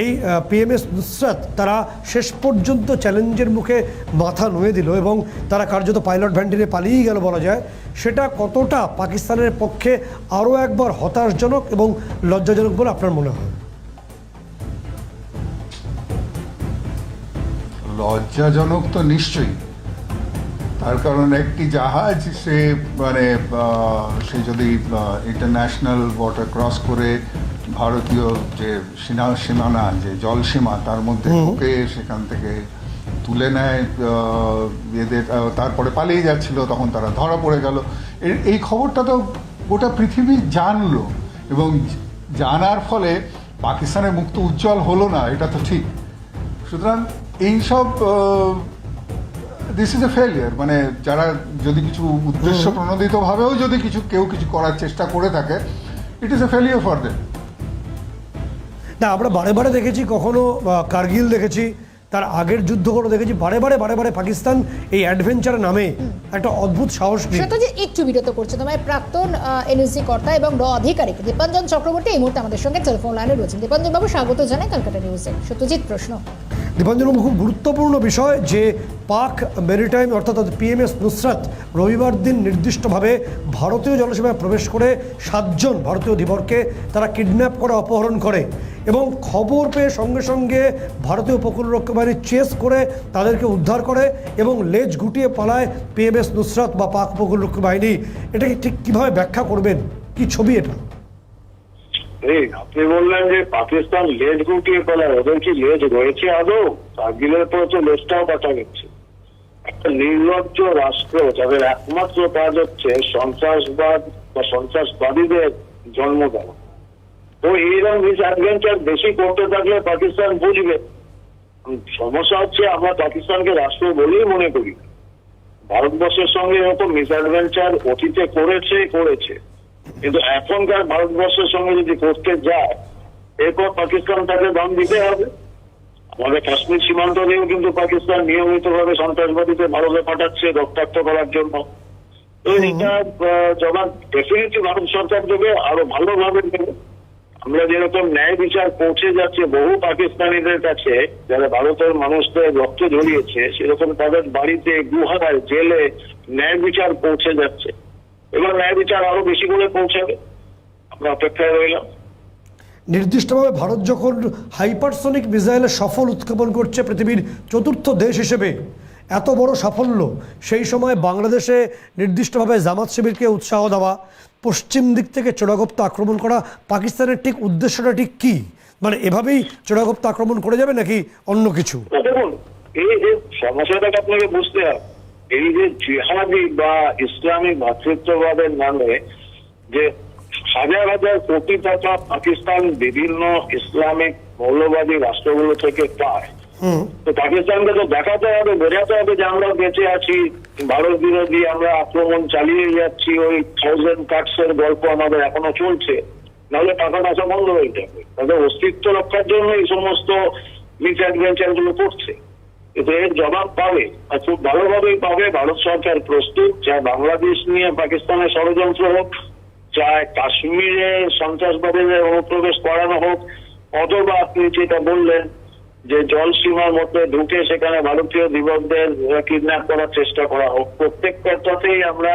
এই পিএমএস নুসরাত তারা শেষ পর্যন্ত চ্যালেঞ্জের মুখে মাথা নুয়ে দিল এবং তারা কার্যত পাইলট ভ্যান নিয়ে পালিয়ে গেল বলা যায়, সেটা কতটা পাকিস্তানের পক্ষে আরও একবার হতাশজনক এবং লজ্জাজনক বলে আপনার মনে হয়? লজ্জাজনক তো নিশ্চয়ই, তার কারণ একটি জাহাজ সে সে যদি ইন্টারন্যাশনাল ওয়াটার ক্রস করে ভারতীয় যে সীমানা যে জলসীমা তার মধ্যে ঢুকে সেখান থেকে তুলে নেয় এদের, তারপরে পালিয়ে যাচ্ছিল, তখন তারা ধরা পড়ে গেল। এই খবরটা তো গোটা পৃথিবী জানলো, এবং জানার ফলে পাকিস্তানের মুখ তো উজ্জ্বল হলো না, এটা তো ঠিক। সুতরাং এইসব দিস ইজ এ ফেলিয়ার, মানে যারা যদি কিছু উদ্দেশ্য প্রণোদিতভাবেও যদি কেউ কিছু করার চেষ্টা করে থাকে, it is a failure for them. না, আমরা বারে বারে দেখেছি, কখনো কার্গিল দেখেছি, তার আগের যুদ্ধগুলো দেখেছি, বারে বারে পাকিস্তান এই অ্যাডভেঞ্চারের নামে একটা অদ্ভুত সাহস নিয়ে। সেটা যে একটু বিরত করছে তোমায় প্রাক্তন এনএসজি কর্তা এবং র আধিকারিক দীপাঞ্জন চক্রবর্তী এই মুহূর্তে আমাদের সঙ্গে টেলিফোন লাইনে রয়েছেন। দীপাঞ্জন বাবু, স্বাগত জানাই ক্যালকাটা নিউজে। সত্যজিৎ, প্রশ্ন। দীপাঞ্জন বাবু, খুব গুরুত্বপূর্ণ বিষয় যে পাক মেরিটাইম অর্থাৎ পিএমএস নুসরাত রবিবার দিন নির্দিষ্টভাবে ভারতীয় জলসীমায় প্রবেশ করে 7 জন ভারতীয় ধীবরকে তারা কিডন্যাপ করে অপহরণ করে, এবং খবর পেয়ে সঙ্গে সঙ্গে ভারতীয় উপকূলরক্ষী বাহিনী চেস করে তাদেরকে উদ্ধার করে এবং লেজ গুটিয়ে পালায় পিএমএস নুসরাত বা পাক উপকূলরক্ষী বাহিনী। এটাকে ঠিক কীভাবে ব্যাখ্যা করবেন? কি ছবি এটা? আপনি বললেন যে পাকিস্তান লেজ গুটিয়ে পালায়, ওদের কি লেজ রয়েছে আদৌ? কার্গিলের পর তো লেজটাও কাটা গেছে। একটা নির্লজ্জ রাষ্ট্র যাদের একমাত্র কাজ হচ্ছে সন্ত্রাসবাদ বা সন্ত্রাসবাদীদের জন্ম দেওয়া, তো এইরকম অ্যাডভেঞ্চার বেশি করতে থাকলে পাকিস্তান বুঝবে। সমস্যা হচ্ছে আমরা পাকিস্তানকে রাষ্ট্র বলেই মনে করি। ভারতবর্ষের সঙ্গে এরকম মিসঅ্যাডভেঞ্চার অতীতে করেছে, কিন্তু এখনকার ভারতবর্ষের সঙ্গে যদি করতে যায়, এরপর পাকিস্তান তাকে দাম দিতে হবে। আমাদের কাশ্মীর সীমান্ত দিয়েও কিন্তু পাকিস্তান নিয়মিতভাবে সন্ত্রাসবাদীকে ভারতে পাঠাচ্ছে রক্তাক্ত করার জন্য। তো এটা জবাব ডেফিনেটলি ভারত সরকার দেবে, আরো ভালোভাবে দেবে। আমরা যেরকম ন্যায় বিচার পৌঁছে যাচ্ছে বহু পাকিস্তানিদের কাছে যারা ভারতের মানুষদের রক্ত ঝরিয়েছে, সেরকম তাদের বাড়িতে, গুহায়, জেলে ন্যায় বিচার পৌঁছে যাচ্ছে। এবার ন্যায় বিচার আরো বেশি করে পৌঁছাবে, আমরা অপেক্ষায় রইলাম। নির্দিষ্টভাবে ভারত যখন হাইপারসনিক মিসাইলের সফল উৎক্ষেপণ করছে পৃথিবীর 4র্থ দেশ হিসেবে, এত বড় সাফল্য, সেই সময় বাংলাদেশে নির্দিষ্টভাবে জামাত শিবিরকে উৎসাহ দেওয়া, পশ্চিম দিক থেকে চোরাগোপ্তা আক্রমণ করা, পাকিস্তানের ঠিক উদ্দেশ্যটা ঠিক কি? মানে এভাবেই চোরাগোপ্তা আক্রমণ করে যাবে নাকি অন্য কিছু? দেখুন, এই যে সমস্যাটাকে আপনাকে বুঝতে হবে, এই যে জিহাদি বা ইসলামিক ভাতৃত্ববাদের নামে যে হাজার হাজার কোটি টাকা পাকিস্তান বিভিন্ন ইসলামিক মৌলবাদী রাষ্ট্রগুলো থেকে পায়, তো পাকিস্তানকে তো দেখাতে হবে, বোঝাতে হবে যে আমরা বেঁচে আছি, ভারত বিরোধী আমরা আক্রমণ চালিয়ে যাচ্ছি, ওই 1000 কাটসের গল্প আমাদের এখনো চলছে, নাহলে টাকাটা আসা বন্ধ হয়ে যাবে। তাদের অস্তিত্ব রক্ষার জন্য এই সমস্ত মিস অ্যাডভেঞ্চার গুলো করছে, কিন্তু এর জবাব পাবে, আর খুব ভালোভাবেই পাবে। ভারত সরকার প্রস্তুত, চাই বাংলাদেশ নিয়ে পাকিস্তানের ষড়যন্ত্র হোক, চাই কাশ্মীরে সন্ত্রাসবাদীদের অনুপ্রবেশ করানো হোক, অথবা আপনি যেটা বললেন যে জল সীমার মধ্যে ঢুকে সেখানে ভারতীয় যুবকদের কিডন্যাপ করার চেষ্টা করা হোক, প্রত্যেকটাতেই আমরা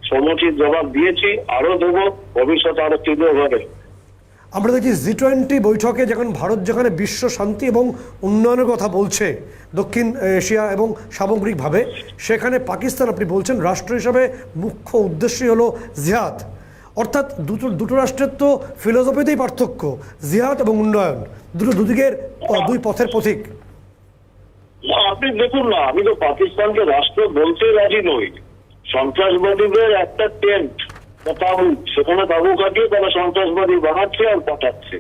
সমুচিত জবাব দিয়েছি, আরো দেবো, ভবিষ্যতে আরো তীব্রভাবে। আমরা দেখি G20 বৈঠকে যখন ভারত যেখানে বিশ্ব শান্তি এবং উন্নয়নের কথা বলছে দক্ষিণ এশিয়া এবং সামগ্রিকভাবে, সেখানে পাকিস্তান আপনি বলছেন রাষ্ট্র হিসাবে মুখ্য উদ্দেশ্যই হলো জিহাদ। অর্থাৎ দুটো রাষ্ট্রের তো ফিলোসফিতেই পার্থক্য, জিহাদ এবং উন্নয়ন, দুদিকের দুই পথের পথিক। আপনি দেখুন না, আমি তো পাকিস্তানকে রাষ্ট্র বলতে রাজি নই। সন্ত্রাসবাদীদের একটা টেন্ট, তাবু, সেখানে তাবু কাটিয়ে তারা সন্ত্রাসবাদী বানাচ্ছে আর পাঠাচ্ছে।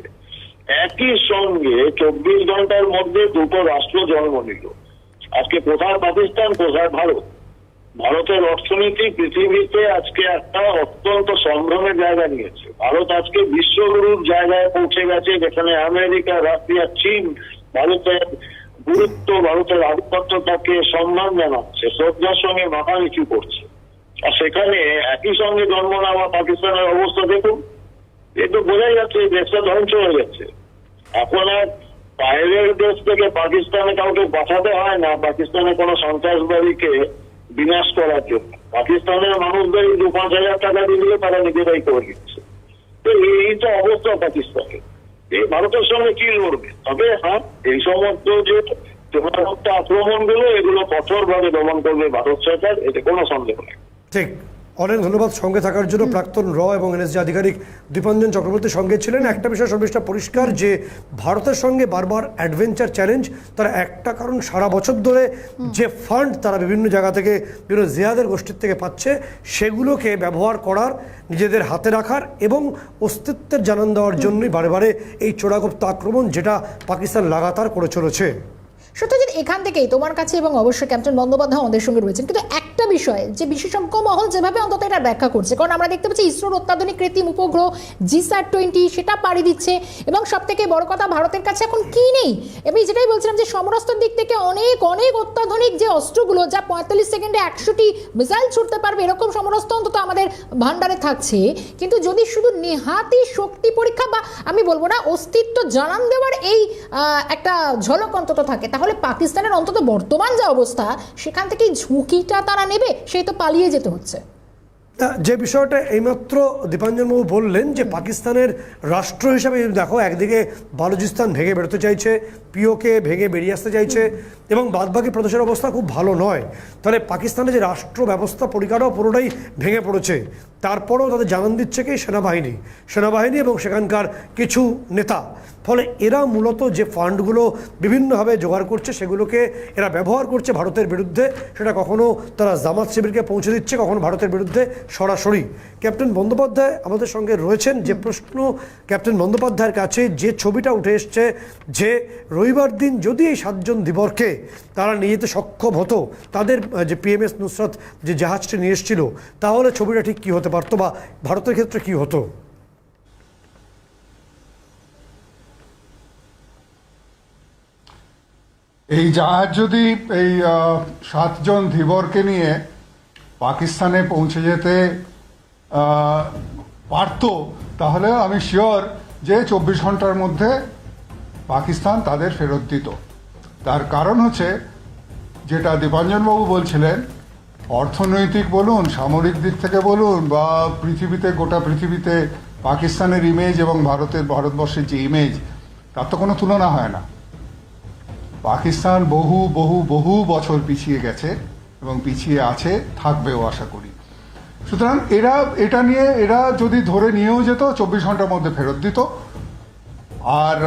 একই সঙ্গে 24 ঘন্টার মধ্যে দুটো রাষ্ট্র জন্ম নিল। আজকে কোথায় পাকিস্তান, কোথায় ভারত? ভারতের অর্থনীতি পৃথিবীতে আজকে একটা অত্যন্ত সম্ভ্রমের জায়গা নিয়েছে। ভারত আজকে বিশ্বগুরুর জায়গায় পৌঁছে গেছে, যেখানে আমেরিকা, রাশিয়া, চীন ভারতের গুরুত্ব, ভারতের আধিপত্যতাকে সম্মান জানাচ্ছে, শ্রদ্ধার সঙ্গে মাথা নিচু করছে। আর সেখানে একই সঙ্গে জন্ম নেওয়া পাকিস্তানের অবস্থা দেখুন, এ তো বোঝাই যাচ্ছে এই দেশটা ধ্বংস হয়ে যাচ্ছে। এখন আর বাইরের দেশ থেকে পাকিস্তানে কাউকে পাঠাতে হয় না পাকিস্তানে কোনো সন্ত্রাসবাদীকে বিনাশ করার জন্য। পাকিস্তানের মানুষদের 2-5 হাজার টাকা দিলে তারা নিজেরাই করে দিচ্ছে। তো এই তো অবস্থা পাকিস্তানের। এই ভারতের সঙ্গে কি লড়বে? তবে হ্যাঁ, এই সমস্ত যে চোরামুক্ত আক্রমণগুলো এগুলো কঠোরভাবে দমন করবে ভারত সরকার, এতে কোনো সন্দেহ নেই। ঠিক, অনেক ধন্যবাদ সঙ্গে থাকার জন্য। প্রাক্তন র এবং এনএসজি আধিকারিক দীপাঞ্জন চক্রবর্তী সঙ্গে ছিলেন। একটা বিষয় সর্বশেষ পরিষ্কার যে ভারতের সঙ্গে বারবার অ্যাডভেঞ্চার চ্যালেঞ্জ, তার একটা কারণ সারা বছর ধরে যে ফান্ড তারা বিভিন্ন জায়গা থেকে বিভিন্ন জিহাদের গোষ্ঠীর থেকে পাচ্ছে সেগুলোকে ব্যবহার করার, নিজেদের হাতে রাখার এবং অস্তিত্বের জানান দেওয়ার জন্যই বারে বারে এই চোরাগুপ্ত আক্রমণ যেটা পাকিস্তান লাগাতার করে চলেছে। সত্যজিৎ, এখান থেকেই তোমার কাছে এবং অবশ্যই ক্যাপ্টেন বন্দ্যোপাধ্যায় আমাদের সঙ্গে রয়েছেন, কিন্তু একটা বিষয় যে বিশেষজ্ঞ মহল যেভাবে অন্তত এটা ব্যাখ্যা করছে, কারণ আমরা দেখতে পাচ্ছি ইসরোর অত্যাধুনিক কৃত্রিম উপগ্রহ GSAT-20 সেটা পাড়ি দিচ্ছে এবং সব থেকে বড় কথা ভারতের কাছে এখন কি নেই। আমি যেটাই বলছিলাম যে সমরাস্ত্রের দিক থেকে অনেক অনেক অত্যাধুনিক যে অস্ত্রগুলো যা 45 সেকেন্ডে 100টি মিসাইল ছুটতে পারবে এরকম সমরাস্ত্র অন্তত আমাদের ভান্ডারে থাকছে, কিন্তু যদি শুধু নেহাতি শক্তি পরীক্ষা বা আমি বলবো না অস্তিত্ব জানান দেওয়ার এই একটা ঝলক অন্তত থাকে, তাহলে পাকিস্তানের অন্তত বর্তমান যে অবস্থা সেখান থেকে ঝুঁকিটা তারা নেবে, সেই তো পালিয়ে যেতে হচ্ছে। যে বিষয়টা এইমাত্র দীপাঞ্জনবাবু বললেন যে পাকিস্তানের রাষ্ট্র হিসাবে দেখো, একদিকে বালুচিস্তান ভেঙে বেরোতে চাইছে, পিওকে ভেঙে বেরিয়ে আসতে চাইছে এবং বাদবাকি প্রদেশের অবস্থা খুব ভালো নয়। তাহলে পাকিস্তানের যে রাষ্ট্র ব্যবস্থা পরিকাঠামো পুরোটাই ভেঙে পড়েছে। তারপরেও তাদের জানান দিচ্ছে কি সেনাবাহিনী এবং সেখানকার কিছু নেতা। ফলে এরা মূলত যে ফান্ডগুলো বিভিন্নভাবে জোগাড় করছে সেগুলোকে এরা ব্যবহার করছে ভারতের বিরুদ্ধে। সেটা কখনো তারা জামাত শিবিরকে পৌঁছে দিচ্ছে, কখনো ভারতের বিরুদ্ধে সরাসরি। ক্যাপ্টেন বন্দ্যোপাধ্যায় আমাদের সঙ্গে রয়েছেন। যে প্রশ্ন ক্যাপ্টেন বন্দ্যোপাধ্যায়ের কাছে, যে ছবিটা উঠে এসছে যে রবিবার দিন যদি এই 7 জন ধীবরকে তারা নিয়ে যেতে সক্ষম হতো, তাদের যে PMS নুসরাত যে জাহাজটি নিয়ে এসেছিল, তাহলে ছবিটা ঠিক কী হতে পারতো বা ভারতের ক্ষেত্রে কী হতো? এই জাহাজ যদি এই 7 জন ধীবরকে নিয়ে পাকিস্তানে পৌঁছে যেতে পারত, তাহলে আমি শিওর যে 24 ঘন্টার মধ্যে পাকিস্তান তাদের ফেরত দিত। তার কারণ হচ্ছে, যেটা দীপাঞ্জনবাবু বলছিলেন, অর্থনৈতিক বলুন, সামরিক দিক থেকে বলুন, বা গোটা পৃথিবীতে পাকিস্তানের ইমেজ এবং ভারতবর্ষের যে ইমেজ, তার তো কোনো তুলনা হয় না। পাকিস্তান বহু বহু বহু বছর পিছিয়ে গেছে এবং পিছিয়ে আছে, থাকবেও আশা করি। সুতরাং এরা যদি ধরে নিয়েও যেত 24 ঘন্টার মধ্যে ফেরত দিত। আর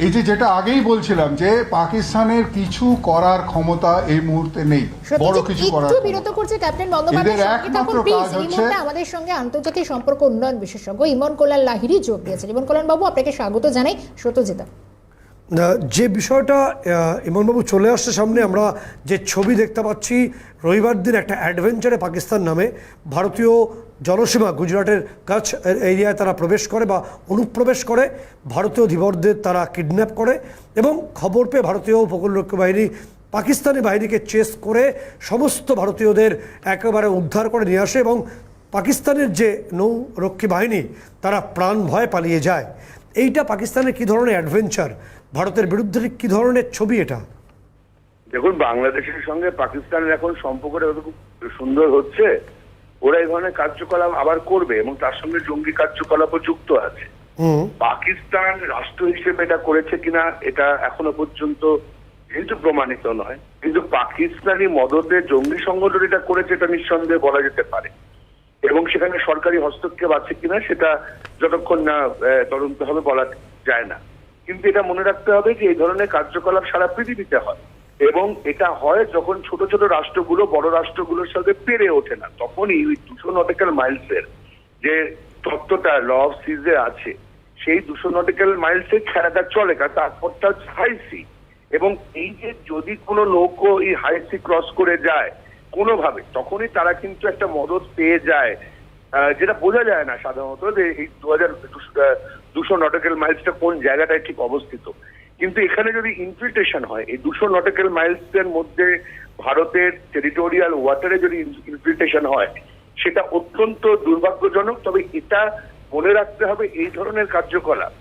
এই যেটা আগেই বলছিলাম যে পাকিস্তানের কিছু করার ক্ষমতা এই মুহূর্তে নেই, বড় কিছু করার। একটু বিরত করছে ক্যাপ্টেন বন্দ্যোপাধ্যায়, একমাত্র কাজ হচ্ছে আমাদের সঙ্গে আন্তর্জাতিক সম্পর্ক উন্নয়ন বিশেষজ্ঞ ইমন কল্যাণ লাহিড়ী যোগ দিয়েছেন। ইমন কল্যাণ বাবু, আপনাকে স্বাগত জানাই। সত্যজিৎ, যে বিষয়টা ইমনবাবু চলে আসছে সামনে, আমরা যে ছবি দেখতে পাচ্ছি, রবিবার দিন একটা অ্যাডভেঞ্চারে পাকিস্তান নামে ভারতীয় জলসীমা গুজরাটের কাছ এরিয়ায় তারা প্রবেশ করে বা অনুপ্রবেশ করে, ভারতীয় ধীবরদের তারা কিডন্যাপ করে এবং খবর পেয়ে ভারতীয় উপকূলরক্ষী বাহিনী পাকিস্তানি বাহিনীকে চেস করে সমস্ত ভারতীয়দের একেবারে উদ্ধার করে নিয়ে আসে এবং পাকিস্তানের যে নৌরক্ষী বাহিনী তারা প্রাণ ভয়ে পালিয়ে যায়। এইটা পাকিস্তানের কী ধরনের অ্যাডভেঞ্চার, ভারতের বিরুদ্ধে কী ধরনের ছবি এটা? দেখুন, বাংলাদেশের সঙ্গে পাকিস্তানের এখন সম্পর্কটা খুব সুন্দর হচ্ছে। ওরা এই ধরনের কার্যকলাপ আবার করবে এবং তার সঙ্গে জঙ্গি কার্যকলাপও যুক্ত আছে। পাকিস্তান রাষ্ট্র হিসেবে এটা করেছে কিনা এটা এখনো পর্যন্ত যেহেতু প্রমাণিত নয়, কিন্তু পাকিস্তানি মদতে জঙ্গি সংগঠন এটা করেছে এটা নিঃসন্দেহে বলা যেতে পারে। এবং সেখানে সরকারি হস্তক্ষেপ আছে কিনা সেটা যতক্ষণ না তদন্ত হবে বলা যায় না। কিন্তু এটা মনে রাখতে হবে যে এই ধরনের কার্যকলাপ সারা পৃথিবীতে হয় এবং এটা হয় যখন ছোট ছোট রাষ্ট্রগুলো বড় রাষ্ট্রগুলোর সাথে পেরে ওঠে না। তখনই 200 নটিক্যাল মাইলসের যে তত্ত্বটা ল অফ সিজে আছে, সেই 200 নটিক্যাল মাইলসের খেলাটা চলে, কারণ তারপরটা হচ্ছে হাই সি। এবং এই যে যদি কোনো নৌকো এই হাই সি ক্রস করে যায় কোনোভাবে, তখনই তারা কিন্তু একটা মদত পেয়ে যায়, যেটা বোঝা যায় না সাধারণত যে এই 200 নটিক্যাল মাইলসটা কোন জায়গাটায় ঠিক অবস্থিত। কিন্তু এখানে যদি ইনফিল্ট্রেশন হয়, এই 200 নটিক্যাল মাইলসের মধ্যে ভারতের টেরিটোরিয়াল ওয়াটারে যদি ইনফিল্ট্রেশন হয়, সেটা অত্যন্ত দুর্ভাগ্যজনক। তবে এটা মনে রাখতে হবে এই ধরনের কার্যকলাপ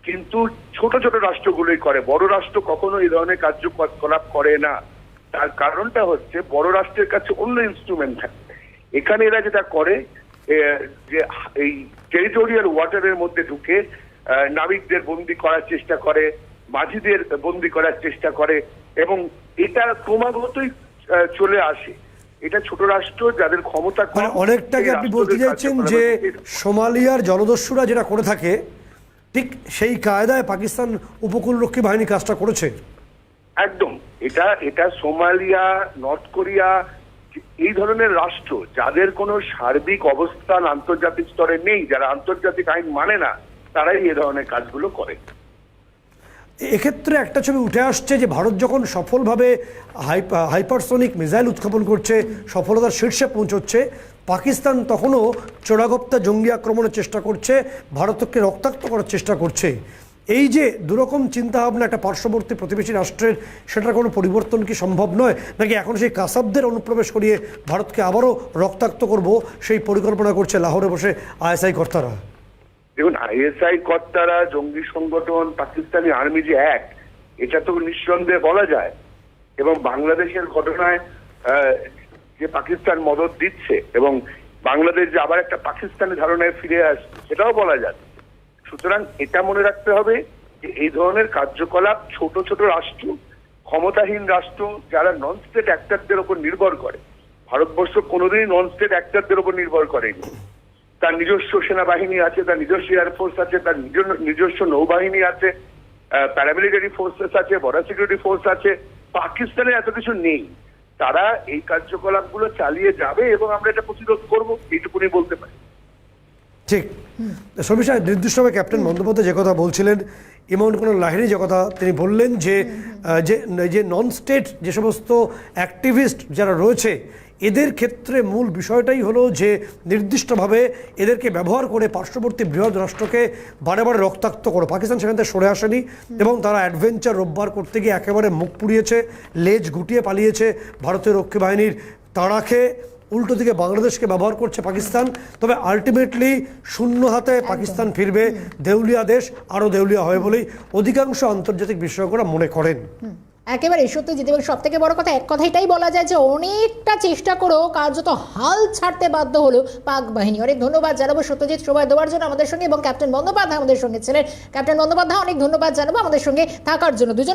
কিন্তু ছোট ছোট রাষ্ট্রগুলোই করে, বড় রাষ্ট্র কখনো এই ধরনের কার্যকলাপ করে না। তার কারণটা হচ্ছে বড় রাষ্ট্রের কাছে অন্য ইনস্ট্রুমেন্ট থাকে। এখানে এরা যেটা করে যে এই টেরিটোরিয়াল ওয়াটারের মধ্যে ঢুকে নাবিকদের বন্দি করার চেষ্টা করে, মাঝিদের বন্দি করার চেষ্টা করে, এবং এটা ক্রমাগতই চলে আসে। এটা ছোট রাষ্ট্র যাদের ক্ষমতা কম, মানে অনেকটাকে আপনি বলতে চাইছেন যে সোমালিয়ার জলদস্যুরা যেটা করে থাকে ঠিক সেই কায়দায় পাকিস্তান উপকূলরক্ষী বাহিনী কাজটা করেছে। একদম, এটা সোমালিয়া, নর্থ কোরিয়া, এই ধরনের রাষ্ট্র যাদের কোনো সার্বিক অবস্থান আন্তর্জাতিক স্তরে নেই, যারা আন্তর্জাতিক আইন মানে না, তারাই এই ধরনের কাজগুলো করে। এক্ষেত্রে একটা ছবি উঠে আসছে যে ভারত যখন সফলভাবে হাইপারসোনিক মিসাইল উৎক্ষেপণ করছে, সফলতার শীর্ষে পৌঁছচ্ছে, পাকিস্তান তখনও চোরাগোপ্তা জঙ্গি আক্রমণের চেষ্টা করছে, ভারতকে রক্তাক্ত করার চেষ্টা করছে। এই যে দুরকম চিন্তাভাবনা একটা পার্শ্ববর্তী প্রতিবেশী রাষ্ট্রের, সেটার কোনো পরিবর্তন কি সম্ভব নয়, নাকি এখন সেই কাসাবদের অনুপ্রবেশ করিয়ে ভারতকে আবারও রক্তাক্ত করব সেই পরিকল্পনা করছে লাহোরে বসে আইএসআই কর্তারা? দেখুন, আইএসআই কর্তারা, জঙ্গি সংগঠন, পাকিস্তানি আর্মি যে এক, এটা তো নিঃসন্দেহে বলা যায়। এবং বাংলাদেশের ঘটনায় যে পাকিস্তান মদত দিচ্ছে এবং বাংলাদেশ যে আবার একটা পাকিস্তানি ধারণায় ফিরে আসছে, সেটাও বলা যায়। সুতরাং এটা মনে রাখতে হবে যে এই ধরনের কার্যকলাপ ছোট ছোট রাষ্ট্র, ক্ষমতাহীন রাষ্ট্র, যারা নন স্টেট অ্যাক্টরদের উপর নির্ভর করে। ভারতবর্ষ কোনোদিনই নন স্টেট অ্যাক্টরদের উপর নির্ভর করেনি। তার নিজস্ব সেনাবাহিনী আছে, তার নিজস্ব এয়ারফোর্স আছে, তার নিজস্ব নৌবাহিনী আছে, প্যারামিলিটারি ফোর্সেস আছে, বর্ডার সিকিউরিটি ফোর্স আছে। পাকিস্তানে এত কিছু নেই। তারা এই কার্যকলাপগুলো চালিয়ে যাবে এবং আমরা এটা প্রতিরোধ করবো, এইটুকুনি বলতে পারি। ঠিক। শর্মিষ্ঠা, নির্দিষ্টভাবে ক্যাপ্টেন বন্দ্যোপাধ্যায় যে কথা বলছিলেন, ইমন কোন লাহিড়ী যে কথা তিনি বললেন যে নন স্টেট যে সমস্ত অ্যাক্টিভিস্ট যারা রয়েছে, এদের ক্ষেত্রে মূল বিষয়টাই হলো যে নির্দিষ্টভাবে এদেরকে ব্যবহার করে পার্শ্ববর্তী বৃহৎ রাষ্ট্রকে বারে বারে রক্তাক্ত করো। পাকিস্তান সেখান থেকে সরে আসেনি এবং তারা অ্যাডভেঞ্চার রোববার করতে গিয়ে একেবারে মুখ পুড়িয়েছে, লেজ গুটিয়ে পালিয়েছে ভারতীয় রক্ষী বাহিনীর তাড়া খেয়ে। উল্টো দিকে বাংলাদেশকে ব্যবহার করছে পাকিস্তান। তবে আলটিমেটলি শূন্য হাতে পাকিস্তান ফিরবে, দেউলিয়া দেশ আরও দেউলিয়া হয় বলেই অধিকাংশ আন্তর্জাতিক বিশেষজ্ঞরা মনে করেন। একেবারে সত্যজিৎ, এবং সব থেকে বড় কথা এক কথা এটাই বলা যায় যে অনেকটা চেষ্টা করেও কার্যত হাল ছাড়তে বাধ্য হলো পাক বাহিনী। অনেক ধন্যবাদ জানাবো সত্যজিৎ সময় দেওয়ার জন্য আমাদের সঙ্গে, এবং ক্যাপ্টেন বন্দ্যোপাধ্যায় আমাদের সঙ্গে ছিলেন। ক্যাপ্টেন বন্দ্যোপাধ্যায় অনেক ধন্যবাদ জানাবো আমাদের সঙ্গে থাকার জন্য। দুজন